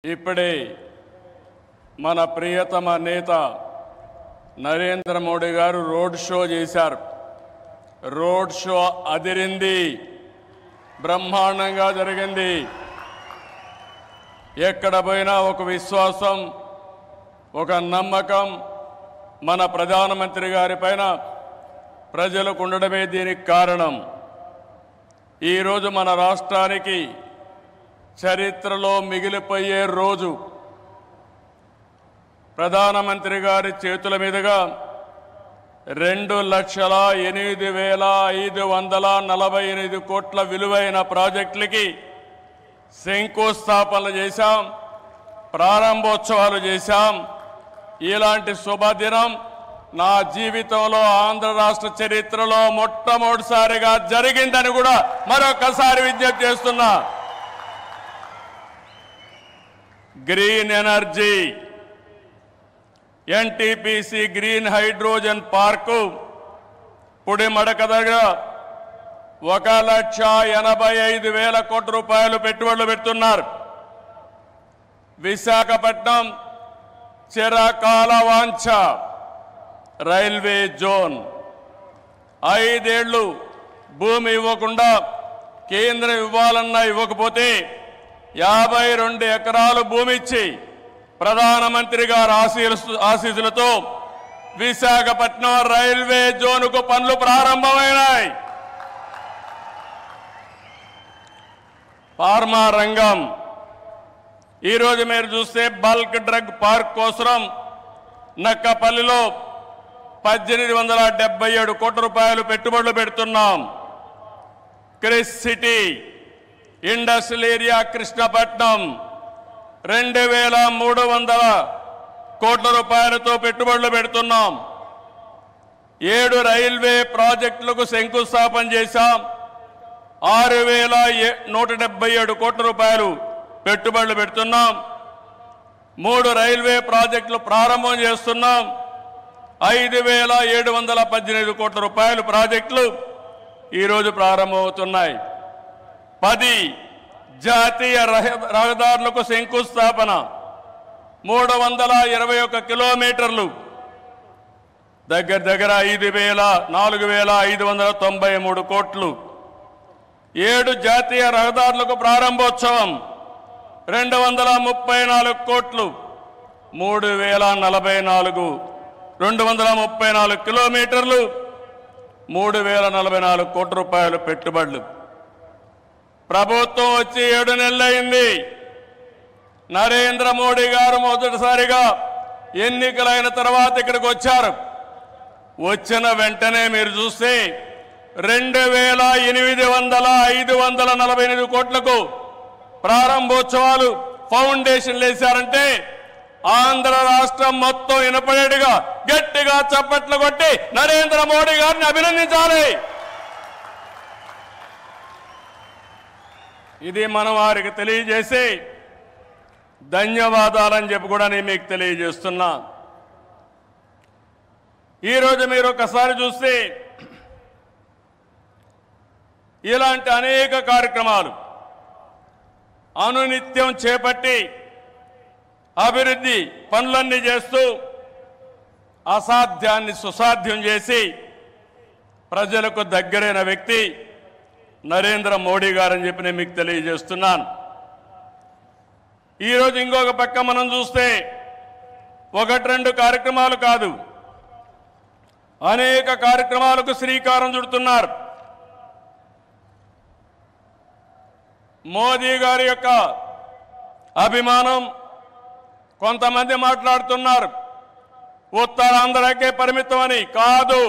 ఇప్పుడే మన ప్రియతమ నేత నరేంద్ర మోడీ గారు రోడ్ షో చేశారు. రోడ్ షో అదిరింది, బ్రహ్మాండంగా జరిగింది. ఎక్కడ పోయినా ఒక విశ్వాసం, ఒక నమ్మకం మన ప్రధానమంత్రి గారి పైన ప్రజలకు ఉండడమే దీనికి కారణం. ఈరోజు మన రాష్ట్రానికి చరిత్రలో మిగిలిపోయే రోజు. ప్రధానమంత్రి గారి చేతుల మీదుగా 2,08,548 కోట్ల విలువైన ప్రాజెక్టులకి శంకుస్థాపనలు చేశాం, ప్రారంభోత్సవాలు చేశాం. ఇలాంటి శుభదినం నా జీవితంలో ఆంధ్ర రాష్ట్ర చరిత్రలో మొట్టమొదటిసారిగా జరిగిందని కూడా మరొకసారి విజ్ఞప్తి చేస్తున్నా. Green energy, NTPC green hydrogen park Pudimadaka దగ్గర 1,85,000 కోట్ల రూపాయలు పెట్టుబడులు పెడుతున్నారు. విశాఖపట్నం చిరకాల వాంఛ రైల్వే జోన్ 5 ఏళ్లు భూమి ఇవ్వకుండా కేంద్రం ఇవ్వాలన్నా ఇవ్వకపోతే 52 ఎకరాలు భూమి ఇచ్చి ప్రధానమంత్రి గారి ఆశీస్సులతో విశాఖపట్నం రైల్వే జోన్కు పనులు ప్రారంభమైనాయి. ఫార్మా రంగం ఈరోజు మీరు చూస్తే బల్క్ డ్రగ్ పార్క్ కోసం నక్కపల్లిలో 1,877 కోట్ల రూపాయలు పెట్టుబడులు పెడుతున్నాం. Chris city industrial area Krishnapatnam 2,300 కోట్ల రూపాయలతో పెట్టుబడులు పెడుతున్నాం. 7 రైల్వే ప్రాజెక్టులకు శంకుస్థాపన చేశాం. 6,177 కోట్ల రూపాయలు పెట్టుబడులు పెడుతున్నాం. 3 రైల్వే ప్రాజెక్టులు ప్రారంభం చేస్తున్నాం. 5,718 కోట్ల రూపాయలు ప్రాజెక్టులు ఈరోజు ప్రారంభమవుతున్నాయి. 10 జాతీయ రహదారులకు శంకుస్థాపన, 321 కిలోమీటర్లు, దగ్గర 4,593 కోట్లు. 7 జాతీయ రహదారులకు ప్రారంభోత్సవం, 234 కోట్లు, 234 కిలోమీటర్లు, 3,044 కోట్ల రూపాయలు పెట్టుబడులు. ప్రభుత్వం వచ్చి 7 నెలలైంది. నరేంద్ర మోడీ గారు మొదటిసారిగా ఎన్నికలైన తర్వాత ఇక్కడికి వచ్చారు. వచ్చిన వెంటనే మీరు చూస్తే 2,548 కోట్లకు ప్రారంభోత్సవాలు, ఫౌండేషన్లు వేశారంటే ఆంధ్ర రాష్ట్రం మొత్తం వినపడేట్టుగా గట్టిగా చప్పట్లు కొట్టి నరేంద్ర మోడీ గారిని అభినందించాలి. ఇది మనం వారికి తెలియజేసి ధన్యవాదాలని చెప్పి కూడా నేను మీకు తెలియజేస్తున్నా. ఈరోజు మీరు ఒకసారి చూస్తే ఇలాంటి అనేక కార్యక్రమాలు అనునిత్యం చేపట్టి అభివృద్ధి పనులన్నీ చేస్తూ అసాధ్యాన్ని సుసాధ్యం చేసి ప్రజలకు దగ్గరైన వ్యక్తి నరేంద్ర మోడీ గారని చెప్పి నేను మీకు తెలియజేస్తున్నాను. ఈరోజు ఇంకొక పక్క మనం చూస్తే 1-2 కార్యక్రమాలు కాదు, అనేక కార్యక్రమాలకు శ్రీకారం చుడుతున్నారు. మోదీ గారి యొక్క అభిమానం కొంతమంది మాట్లాడుతున్నారు ఉత్తరాంధ్రకే పరిమితం అని. కాదు,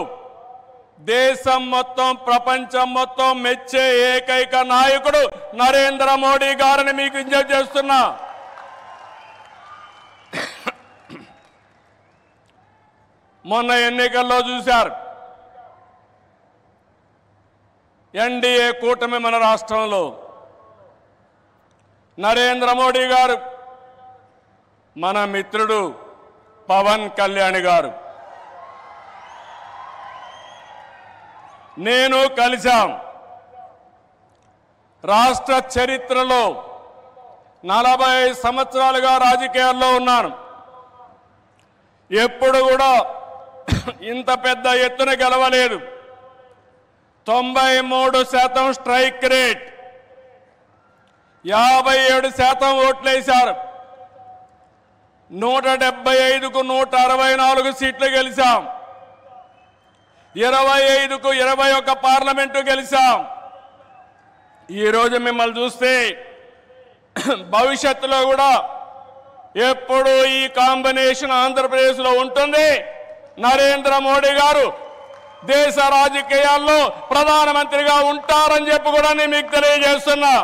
దేశం మొత్తం, ప్రపంచం మొత్తం మెచ్చే ఏకైక నాయకుడు నరేంద్ర మోడీ గారిని మీకు విజ్ఞప్తి చేస్తున్నా. మొన్న ఎన్నికల్లో చూశారు, ఎన్డీఏ కూటమి మన రాష్ట్రంలో నరేంద్ర మోడీ గారు, మన మిత్రుడు పవన్ కళ్యాణ్ గారు, నేను కలిశాం. రాష్ట్ర చరిత్రలో 40 సంవత్సరాలుగా రాజకీయాల్లో ఉన్నాను. ఎప్పుడు కూడా ఇంత పెద్ద ఎత్తున గెలవలేదు. 93% స్ట్రైక్ రేట్, 57% ఓట్లేశారు. 175కు 164 సీట్లు గెలిచాం. 25కు 21 పార్లమెంటు గెలిచాం. ఈరోజు మిమ్మల్ని చూస్తే భవిష్యత్తులో కూడా ఎప్పుడు ఈ కాంబినేషన్ ఆంధ్రప్రదేశ్లో ఉంటుంది. నరేంద్ర మోడీ గారు దేశ రాజకీయాల్లో ప్రధానమంత్రిగా ఉంటారని చెప్పి కూడా నేను మీకు తెలియజేస్తున్నా.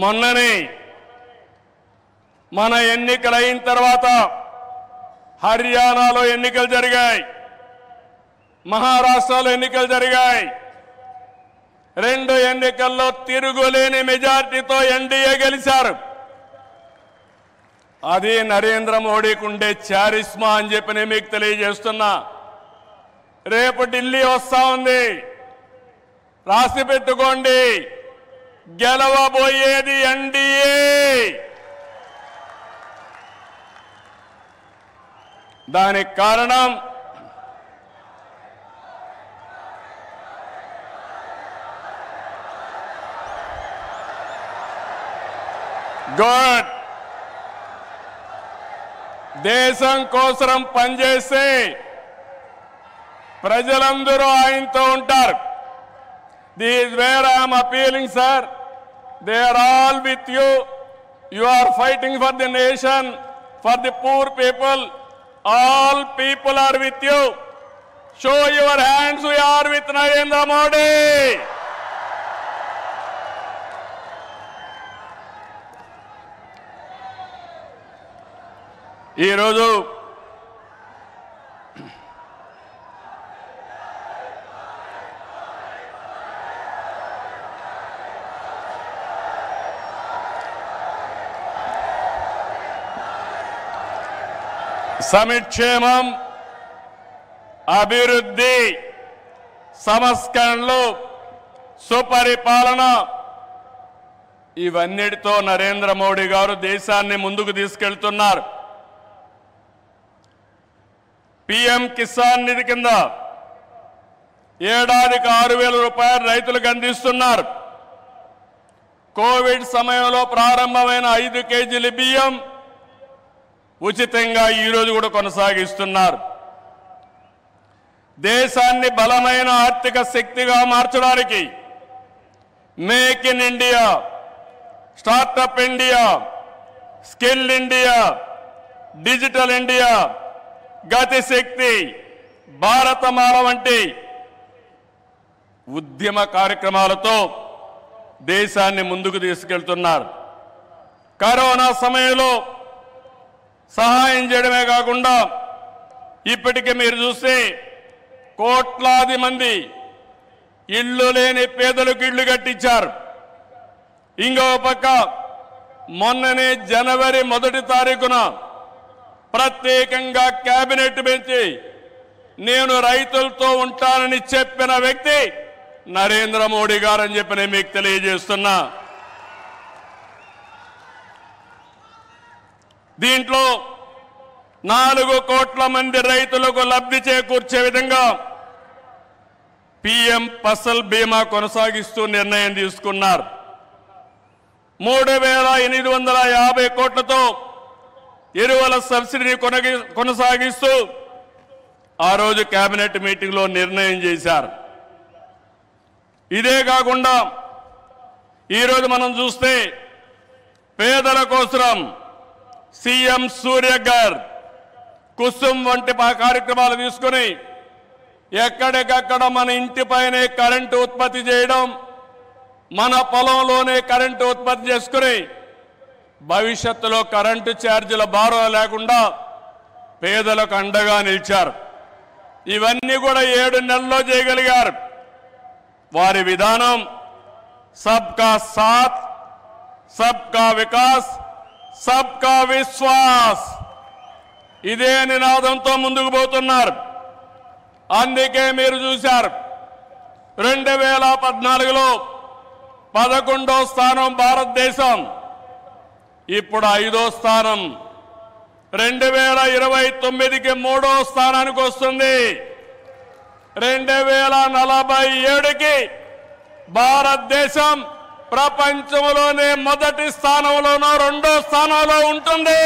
మొన్ననే మన ఎన్నికలు అయిన తర్వాత హర్యానాలో ఎన్నికలు జరిగాయి, మహారాష్ట్రలో ఎన్నికలు జరిగాయి. 2 ఎన్నికల్లో తిరుగులేని మెజార్టీతో ఎన్డీఏ గెలిచారు. అది నరేంద్ర మోడీకి ఉండే చారిస్మా అని చెప్పి నేను మీకు తెలియజేస్తున్నా. రేపు ఢిల్లీ వస్తా ఉంది, రాసి పెట్టుకోండి. గెలవబోయేది ఎన్డీఏ. దానికి కారణం గుడ్, దేశం కోసం పనిచేస్తే ప్రజలందరూ ఆయనతో ఉంటారు. This is where I am appealing, sir. They are all with you. You are fighting for the nation, for the poor people. All people are with you. Show your hands. We are with Narendra Modi. ఈ రోజు సంక్షేమం, అభివృద్ధి, సంస్కరణలు, సుపరిపాలన, ఇవన్నిటితో నరేంద్ర మోడీ గారు దేశాన్ని ముందుకు తీసుకెళ్తున్నారు. పీఎం కిసాన్ నిధి కింద ఏడాదికి 6,000 రూపాయలు రైతులకు అందిస్తున్నారు. కోవిడ్ సమయంలో ప్రారంభమైన 5 కేజీల బియ్యం ఉచితంగా ఈరోజు కూడా కొనసాగిస్తున్నారు. దేశాన్ని బలమైన ఆర్థిక శక్తిగా మార్చడానికి make in India, startup India, skill India, digital India, Gatishakti, Bharatmala వంటి ఉద్యమ కార్యక్రమాలతో దేశాన్ని ముందుకు తీసుకెళ్తున్నారు. కరోనా సమయంలో సహాయం చేయడమే కాకుండా ఇప్పటికే మీరు చూస్తే కోట్లాది మంది ఇళ్ళు లేని పేదలకు ఇళ్ళు కట్టించారు. ఇంకో పక్క మొన్ననే జనవరి 1వ తారీఖున ప్రత్యేకంగా కేబినెట్ పెంచి నేను రైతులతో ఉంటానని చెప్పిన వ్యక్తి నరేంద్ర మోడీ గారు అని చెప్పి నేను మీకు తెలియజేస్తున్నా. దీంట్లో 4 కోట్ల మంది రైతులకు లబ్ధి చేకూర్చే విధంగా పీఎం ఫసల్ బీమా కొనసాగిస్తూ నిర్ణయం తీసుకున్నారు. 3,850 కోట్లతో ఎరువుల సబ్సిడీని కొనసాగిస్తూ ఆ రోజు కేబినెట్ మీటింగ్లో నిర్ణయం చేశారు. ఇదే కాకుండా ఈరోజు మనం చూస్తే పేదల కోసం సీఎం సూర్యఘర్, కుసుమ్ వంటి కార్యక్రమాలు తీసుకుని ఎక్కడికక్కడ మన ఇంటిపైనే కరెంటు ఉత్పత్తి చేయడం, మన పొలంలోనే కరెంటు ఉత్పత్తి చేసుకుని భవిష్యత్తులో కరెంటు ఛార్జీల భారం లేకుండా పేదలకు అండగా నిలిచారు. ఇవన్నీ కూడా 7 నెలల్లో చేయగలిగారు. వారి విధానం సబ్కా సాత్, సబ్కా వికాస్, సబ్కా విశ్వాస్, ఇదే నినాదంతో ముందుకు పోతున్నారు. అందుకే మీరు చూశారు 2014లో 11వ స్థానం భారతదేశం, ఇప్పుడు 5వ స్థానం. 2029కి 3వ స్థానానికి వస్తుంది. 2047కి భారతదేశం ప్రపంచంలోనే మొదటి స్థానంలోనో 2వ స్థానంలో ఉంటుంది.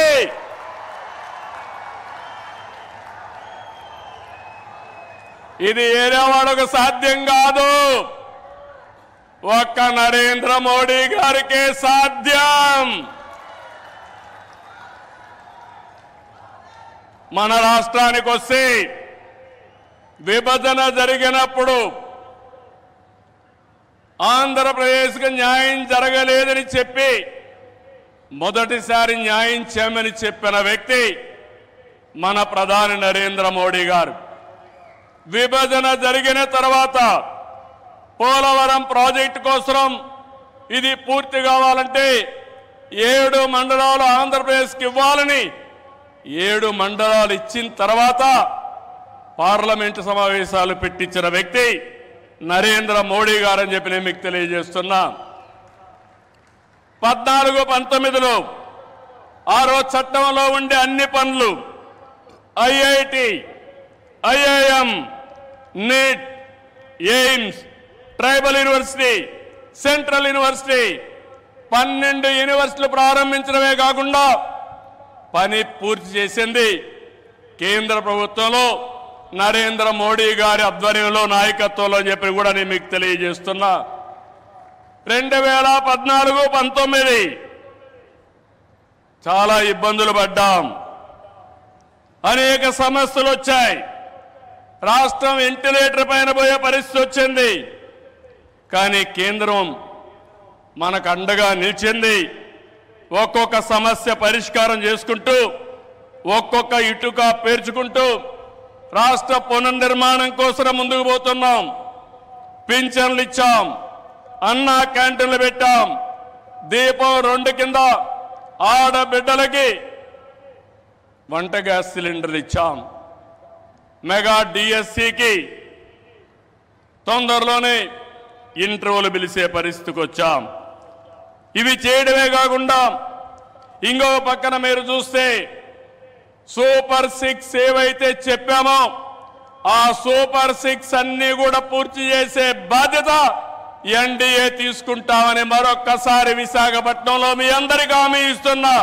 ఇది ఏరే వాళ్ళకు సాధ్యం కాదు, ఒక్క నరేంద్ర మోడీ గారికే సాధ్యం. మన రాష్ట్రానికి వస్తే విభజన జరిగినప్పుడు ఆంధ్రప్రదేశ్కు న్యాయం జరగలేదని చెప్పి మొదటిసారి న్యాయం చేయమని చెప్పిన వ్యక్తి మన ప్రధాని నరేంద్ర మోడీ గారు. విభజన జరిగిన తర్వాత పోలవరం ప్రాజెక్టు కోసం ఇది పూర్తి కావాలంటే 7 మండలాలు ఆంధ్రప్రదేశ్కి ఇవ్వాలని 7 మండలాలు ఇచ్చిన తర్వాత పార్లమెంటు సమావేశాలు పెట్టించిన వ్యక్తి నరేంద్ర మోడీ గారు అని చెప్పి నేను మీకు తెలియజేస్తున్నా. 14-19లో ఆ రోజు చట్టంలో ఉండే అన్ని పనులు IIT, IIM, NEET, AIIMS, tribal university, central university 12 యూనివర్సిటీలు ప్రారంభించడమే కాకుండా పని పూర్తి చేసింది కేంద్ర ప్రభుత్వంలో నరేంద్ర మోడీ గారి ఆధ్వర్యంలో నాయకత్వంలో అని చెప్పి కూడా నేను మీకు తెలియజేస్తున్నా. 2014-19 చాలా ఇబ్బందులు పడ్డాం, అనేక సమస్యలు వచ్చాయి, రాష్ట్రం వెంటిలేటర్ పైన పోయే పరిస్థితి వచ్చింది. కానీ కేంద్రం మనకు అండగా నిలిచింది. ఒక్కొక్క సమస్య పరిష్కారం చేసుకుంటూ ఒక్కొక్క ఇటుక పేర్చుకుంటూ రాష్ట్ర పునర్నిర్మాణం కోసం ముందుకు పోతున్నాం. పింఛన్లు ఇచ్చాం, అన్నా క్యాంటీన్లు పెట్టాం, దీపం 2 కింద ఆడబిడ్డలకి వంట గ్యాస్ సిలిండర్లు ఇచ్చాం, మెగా డిఎస్సికి తొందరలోనే ఇంటర్వ్యూలు పిలిచే పరిస్థితికి వచ్చాం. ఇవి చేయడమే కాకుండా ఇంకో పక్కన మీరు చూస్తే సూపర్ 6 ఏవైతే చెప్పామో ఆ సూపర్ 6 అన్ని కూడా పూర్తి చేసే బాధ్యత ఎన్డీఏ తీసుకుంటామని మరొక్కసారి విశాఖపట్నంలో మీ అందరికీ హామీ ఇస్తున్నా.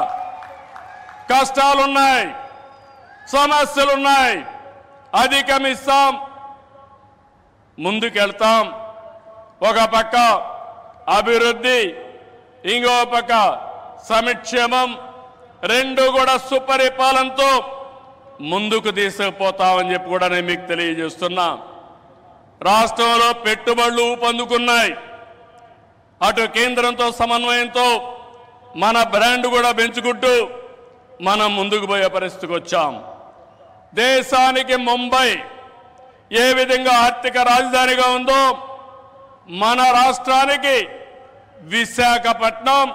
కష్టాలున్నాయి, సమస్యలున్నాయి, అధిగమిస్తాం, ముందుకెళ్తాం. ఒక పక్క అభివృద్ధి, ఇంకో పక్క సంక్షేమం, 2 కూడా సుపరిపాలనతో ముందుకు తీసుకుపోతామని చెప్పి కూడా నేను మీకు తెలియజేస్తున్నా. రాష్ట్రంలో పెట్టుబడులు ఊపందుకున్నాయి. అటు కేంద్రంతో సమన్వయంతో మన బ్రాండ్ కూడా పెంచుకుంటూ మనం ముందుకు పోయే పరిస్థితికి వచ్చాం. దేశానికి ముంబై ఏ విధంగా ఆర్థిక రాజధానిగా ఉందో మన రాష్ట్రానికి విశాఖపట్నం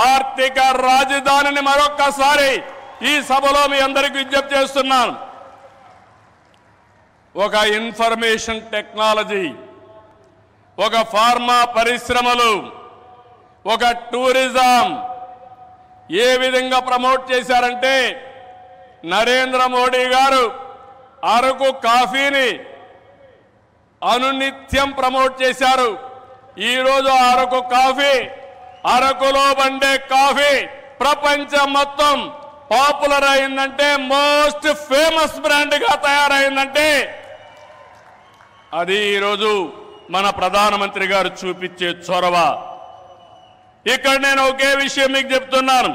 ఆర్థిక రాజధానిని మరొక్కసారి ఈ సభలో మీ అందరికీ విజ్ఞప్తి చేస్తున్నాను. ఒక ఇన్ఫర్మేషన్ టెక్నాలజీ, ఒక ఫార్మా పరిశ్రమలు, ఒక టూరిజం ఏ విధంగా ప్రమోట్ చేశారంటే నరేంద్ర మోడీ గారు అరకు కాఫీని అనునిత్యం ప్రమోట్ చేశారు. ఈరోజు అరకు కాఫీ, అరకులో బండే కాఫీ ప్రపంచం మొత్తం పాపులర్ అయిందంటే, మోస్ట్ ఫేమస్ బ్రాండ్గా తయారైందంటే అది ఈరోజు మన ప్రధానమంత్రి గారు చూపించే చొరవ. ఇక్కడ నేను ఒకే విషయం మీకు చెప్తున్నాను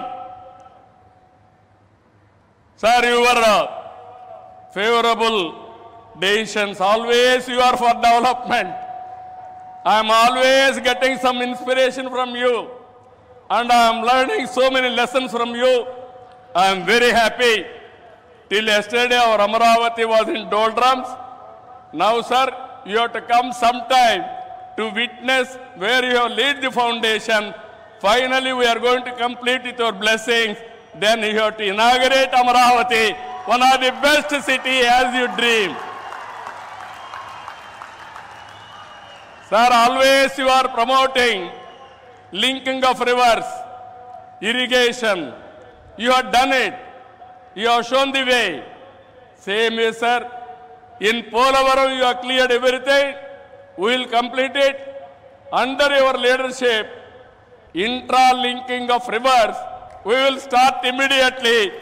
sir, your favourable decisions, always you are for development. I am always getting some inspiration from you and I am learning so many lessons from you. I am very happy. Till yesterday our Amaravati was in doldrums. Now sir, you have to come sometime to witness where you have laid the foundation. Finally we are going to complete with your blessings. Then you have to inaugurate Amaravati, one of the best city as you dream. Sir, always you are promoting linking of rivers, irrigation. You have done it. You have shown the way. Same way, sir. In Polavaram, you have cleared everything. We will complete it. Under your leadership, intra-linking of rivers, we will start immediately.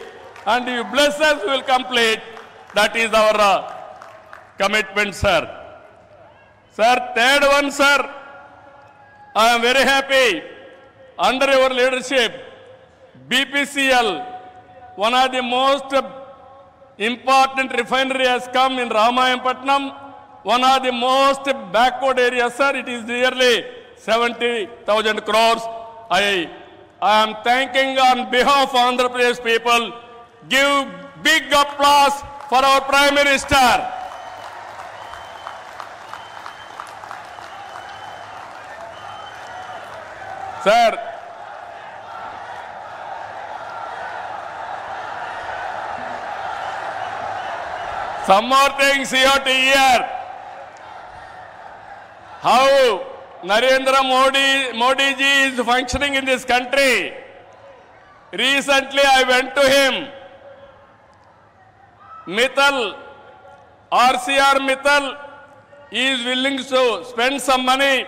And you bless us, we will complete. That is our commitment, sir. Sir, third one, sir. I am very happy. Under your leadership, BPCL, one of the most important refinery has come in Ramayampatnam, one of the most backward areas, sir. It is nearly 70,000 crores. I am thanking on behalf of Andhra Pradesh people. Give big applause for our Prime Minister. Sir, some more things you have to hear. How Narendra Modi ji is functioning in this country. Recently I went to him. Mittal, RCR Mittal is willing to spend some money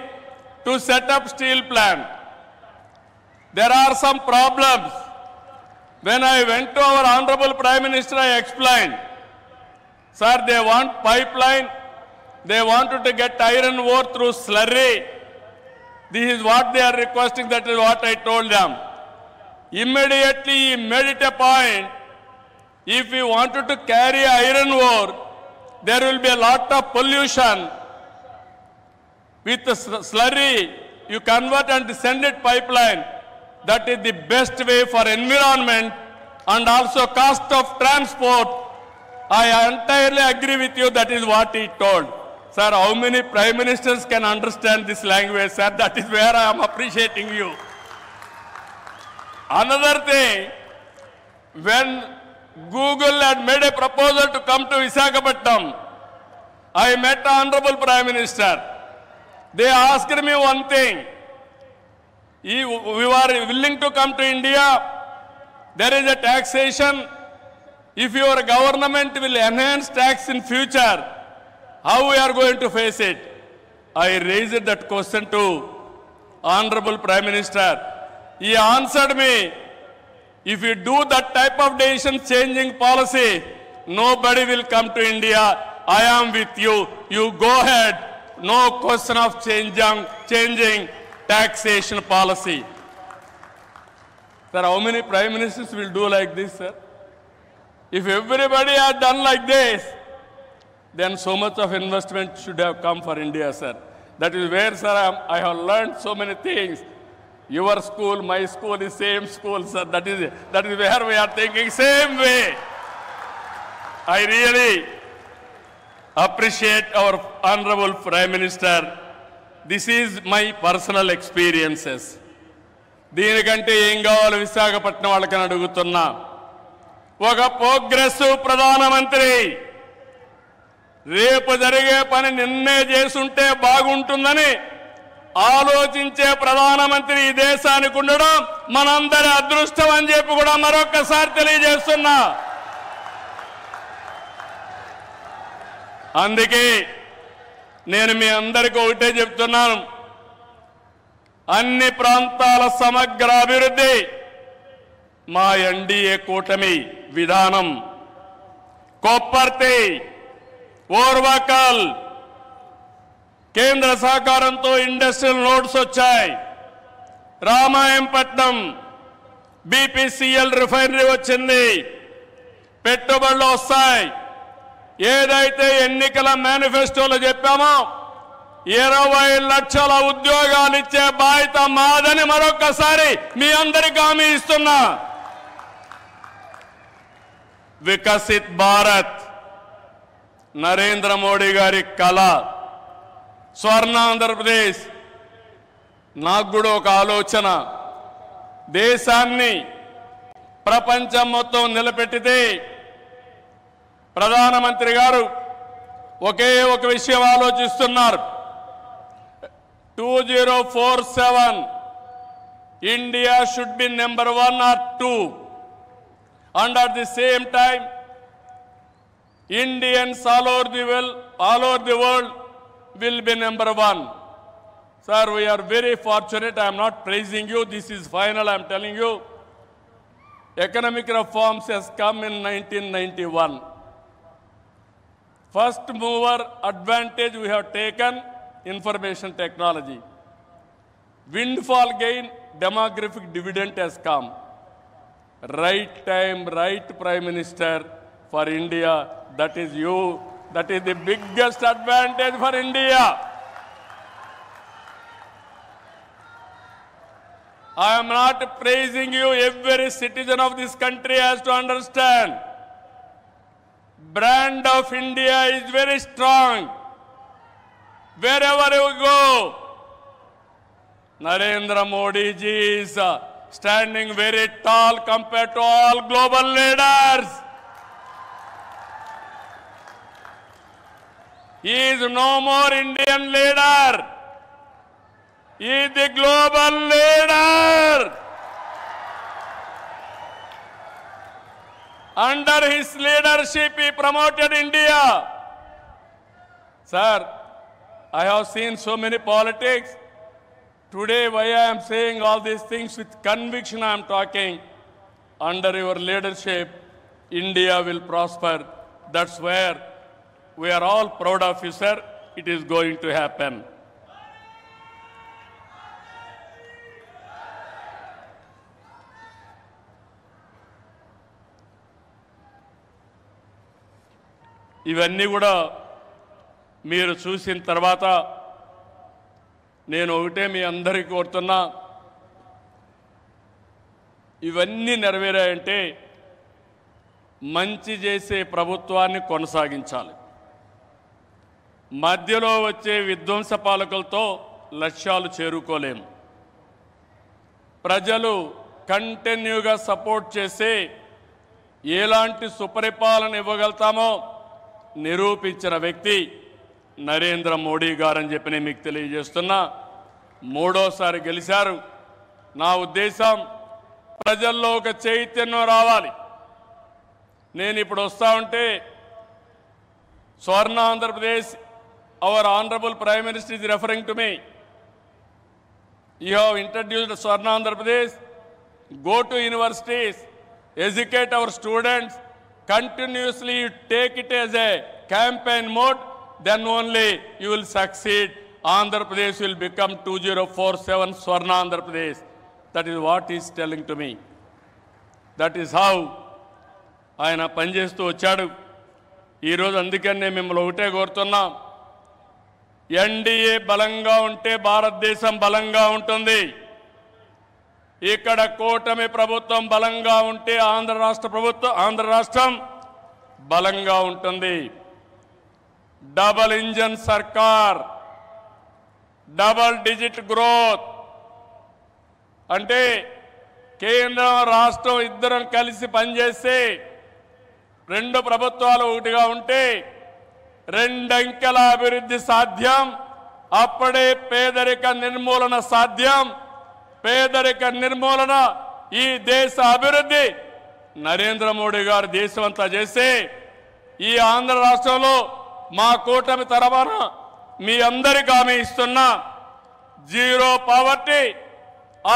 to set up steel plant. There are some problems. When I went to our Honorable Prime Minister, I explained. Sir, they want pipeline. They wanted to get iron ore through slurry. This is what they are requesting. That is what I told them. Immediately he made it a point. If we wanted to carry iron ore, there will be a lot of pollution. With the slurry, you convert and send it pipeline. That is the best way for environment and also cost of transport. I entirely agree with you. That is what he told. Sir, how many prime ministers can understand this language, sir? That is where I am appreciating you. Another thing, when Google had made a proposal to come to Visakhapatnam, I met the Honorable Prime Minister. They asked me one thing. We were willing to come to India. There is a taxation. If your government will enhance tax in future, how we are going to face it? I raised that question to Honorable Prime Minister. He answered me, if you do that type of decision changing policy, nobody will come to India. I am with you. You go ahead. No question of changing taxation policy. Sir, how many prime ministers will do like this, sir? If everybody had done like this, then so much of investment should have come for India, sir. That is where, sir, I have learned so many things. Your school, my school is same school, sir. That is where we are thinking same way. I really appreciate our Honorable Prime Minister. This is my personal experiences. దీనికంటే ఏం కావాలి విశాఖపట్నం వాళ్ళకని అడుగుతున్నా. ఒక progressive ప్రధానమంత్రి రేపు జరిగే పని నిన్నే చేసుంటే బాగుంటుందని ఆలోచించే ప్రధానమంత్రి ఈ దేశానికి ఉండడం మనందరి అదృష్టం అని చెప్పి కూడా మరొకసారి తెలియజేస్తున్నా. అందుకే నేను మీ అందరికీ ఒకటే చెప్తున్నాను. అన్ని ప్రాంతాల సమగ్ర అభివృద్ధి మా ఎన్డీఏ కూటమి విధానం. కొప్పర్తి, ఓర్వకల్ కేంద్ర సహకారంతో ఇండస్ట్రియల్ నోడ్స్ వచ్చాయి. రామాయంపట్నం బీపీసీఎల్ రిఫైనరీ వచ్చింది. పెట్టుబడులు వస్తాయి. ఏదైతే ఎన్నికల మేనిఫెస్టోలో చెప్పామో 20 లక్షల ఉద్యోగాలు ఇచ్చే బాధ్యత మాదని మరొకసారి మీ అందరికీ హామీ ఇస్తున్నా. వికసిత్ భారత్ నరేంద్ర మోడీ గారి కళ. స్వర్ణ ఆంధ్రప్రదేశ్. నాకు కూడా ఒక ఆలోచన. దేశాన్ని ప్రపంచం మొత్తం నిలబెట్టితే ప్రధానమంత్రి గారు ఒకే ఒక విషయం ఆలోచిస్తున్నారు. 2047 India should be number 1 or 2. And at the same time, Indians all over the world will be number 1. Sir, we are very fortunate. I am not praising you. This is final. I am telling you. Economic reforms has come in 1991. First mover advantage we have taken, information technology. Windfall gain, demographic dividend has come. Right time, right Prime Minister for India. That is you. That is the biggest advantage for India. I am not praising you. Every citizen of this country has to understand. Brand of India is very strong. Wherever you go, Narendra Modi ji is standing very tall compared to all global leaders. He is no more Indian leader. He is the global leader. Under his leadership, he promoted India. Sir, I have seen so many politics. Today, why I am saying all these things with conviction, I am talking. Under your leadership, India will prosper. That's where we are all proud of you, sir. It is going to happen. ఇవన్నీ కూడా మీరు చూసిన తర్వాత నేను ఒకటే మీ అందరికీ కోరుతున్నా, ఇవన్నీ నెరవేరాయంటే మంచి చేసే ప్రభుత్వాన్ని కొనసాగించాలి. మధ్యలో వచ్చే విధ్వంస పాలకులతో లక్ష్యాలు చేరుకోలేము. ప్రజలు కంటిన్యూగా సపోర్ట్ చేసి ఎలాంటి సుపరిపాలన ఇవ్వగలుగుతామో నిరూపించిన వ్యక్తి నరేంద్ర మోడీ గారని చెప్పి నేను మీకు తెలియజేస్తున్నా. మూడోసారి గెలిచారు. నా ఉద్దేశం ప్రజల్లో ఒక చైతన్యం రావాలి. నేను ఇప్పుడు వస్తా ఉంటే స్వర్ణ Andhra Pradesh, our honorable Prime Minister is referring to me. You have introduced Swarna Andhra Pradesh. Go to universities, educate our students, continuously take it as a campaign mode, then only you will succeed. Andhra Pradesh will become 2047 Swarna Andhra Pradesh. That is what he is telling to me. That is how ఆయన పనిచేస్తూ వచ్చాడు. ఈరోజు అందుకనే మిమ్మల్ని ఒకటే కోరుతున్నాం, NDA బలంగా ఉంటే భారతదేశం బలంగా ఉంటుంది. ఇక్కడ కూటమి ప్రభుత్వం బలంగా ఉంటే ఆంధ్ర రాష్ట్రం బలంగా ఉంటుంది. డబల్ ఇంజన్ సర్కార్, డబల్ డిజిట్ గ్రోత్ అంటే కేంద్రం రాష్ట్రం ఇద్దరం కలిసి పనిచేస్తే, రెండు ప్రభుత్వాలు ఒకటిగా ఉంటే రెండంకెల అభివృద్ధి సాధ్యం. అప్పుడే పేదరిక నిర్మూలన సాధ్యం. పేదరిక నిర్మూలన, ఈ దేశ అభివృద్ధి నరేంద్ర మోడీ గారు దేశమంతా చేసి, ఈ ఆంధ్ర రాష్ట్రంలో మా కూటమి తరఫున మీ అందరికీ హామీ ఇస్తున్నా, జీరో పావర్టీ,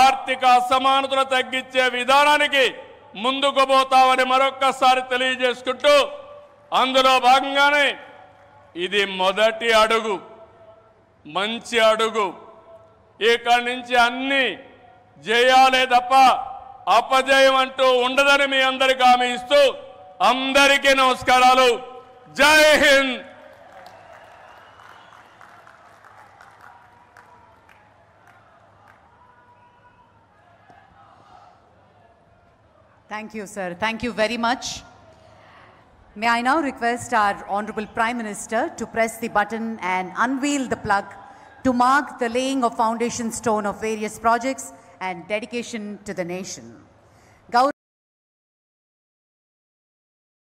ఆర్థిక అసమానతలు తగ్గించే విధానానికి ముందుకు పోతామని మరొక్కసారి తెలియజేసుకుంటూ, అందులో భాగంగానే ఇది మొదటి అడుగు, మంచి అడుగు. ఇక్కడి నుంచి అన్ని జయాలే తప్ప అపజయం అంటూ ఉండదని మీ అందరికీ హామీ ఇస్తూ, అందరికీ నమస్కారాలు. జై Hind. Thank you, sir. Thank you very much. May I now request our Honorable Prime Minister to press the button and unveil the plug to mark the laying of foundation stone of various projects and dedication to the nation.